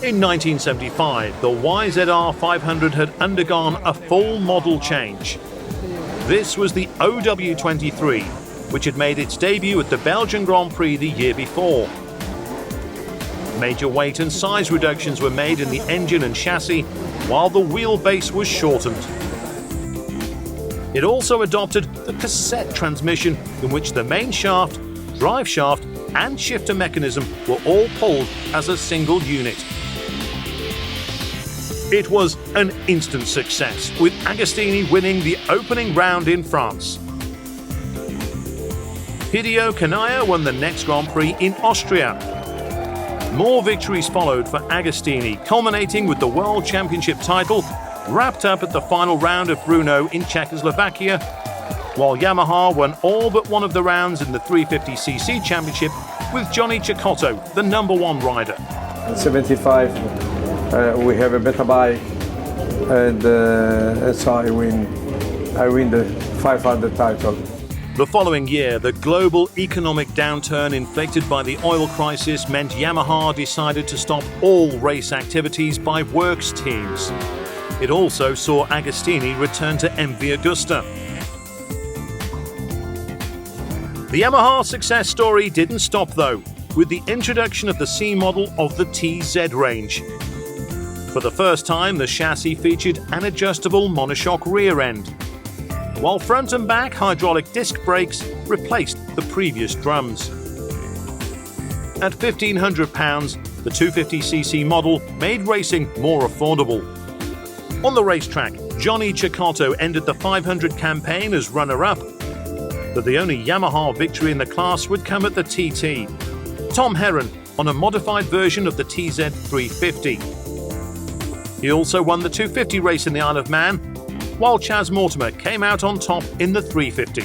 In 1975, the YZR500 had undergone a full model change. This was the OW23, which had made its debut at the Belgian Grand Prix the year before. Major weight and size reductions were made in the engine and chassis, while the wheelbase was shortened. It also adopted the cassette transmission, in which the main shaft, drive shaft, and shifter mechanism were all pulled as a single unit. It was an instant success, with Agostini winning the opening round in France. Hideo Kanaya won the next Grand Prix in Austria. More victories followed for Agostini, culminating with the World Championship title, wrapped up at the final round of Brno in Czechoslovakia, while Yamaha won all but one of the rounds in the 350cc Championship with Johnny Cecotto, the #1 rider. In 75, we have a better bike, and so I win the 500 title. The following year, the global economic downturn inflicted by the oil crisis meant Yamaha decided to stop all race activities by works teams. It also saw Agostini return to MV Agusta. The Yamaha success story didn't stop though, with the introduction of the C model of the TZ range. For the first time, the chassis featured an adjustable Monoshock rear end, while front and back hydraulic disc brakes replaced the previous drums. At £1,500, the 250cc model made racing more affordable. On the racetrack, Johnny Cecotto ended the 500 campaign as runner-up, but the only Yamaha victory in the class would come at the TT. Tom Herron on a modified version of the TZ350. He also won the 250 race in the Isle of Man, while Chas Mortimer came out on top in the 350.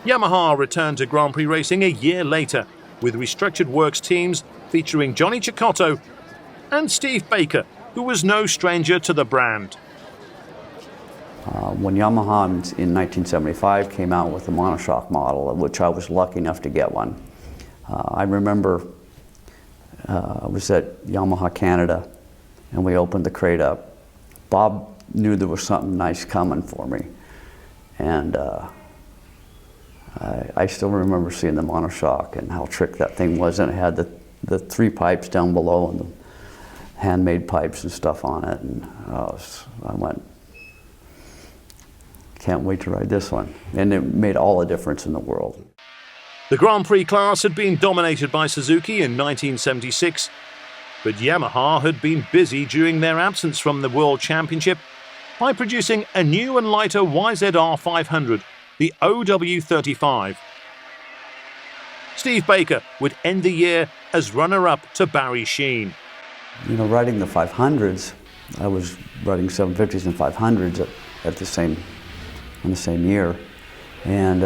Yamaha returned to Grand Prix racing a year later, with restructured works teams featuring Johnny Cecotto and Steve Baker, who was no stranger to the brand. When Yamaha in 1975 came out with the Monoshock model, of which I was lucky enough to get one, I remember I was at Yamaha Canada and we opened the crate up. Bob knew there was something nice coming for me, and I still remember seeing the Monoshock and how trick that thing was, and it had the 3 pipes down below and the handmade pipes and stuff on it, and I went, can't wait to ride this one. And it made all the difference in the world. The Grand Prix class had been dominated by Suzuki in 1976, but Yamaha had been busy during their absence from the World Championship by producing a new and lighter YZR500, the OW35. Steve Baker would end the year as runner-up to Barry Sheene. You know, riding the 500s, I was riding 750s and 500s in the same year, and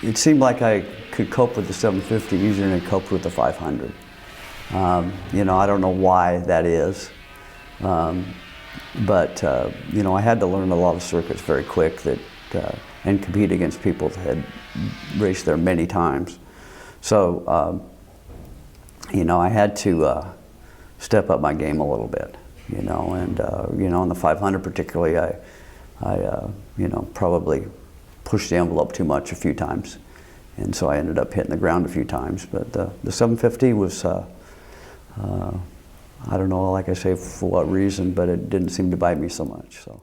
it seemed like I could cope with the 750 easier than I coped with the 500. You know, I don't know why that is, but you know, I had to learn a lot of circuits very quick and compete against people that had raced there many times. So, you know, I had to step up my game a little bit, you know, and you know, on the 500 particularly, I you know, probably pushed the envelope too much a few times, and so I ended up hitting the ground a few times. But the 750 was, I don't know, like I say, for what reason, but it didn't seem to bite me so much. So.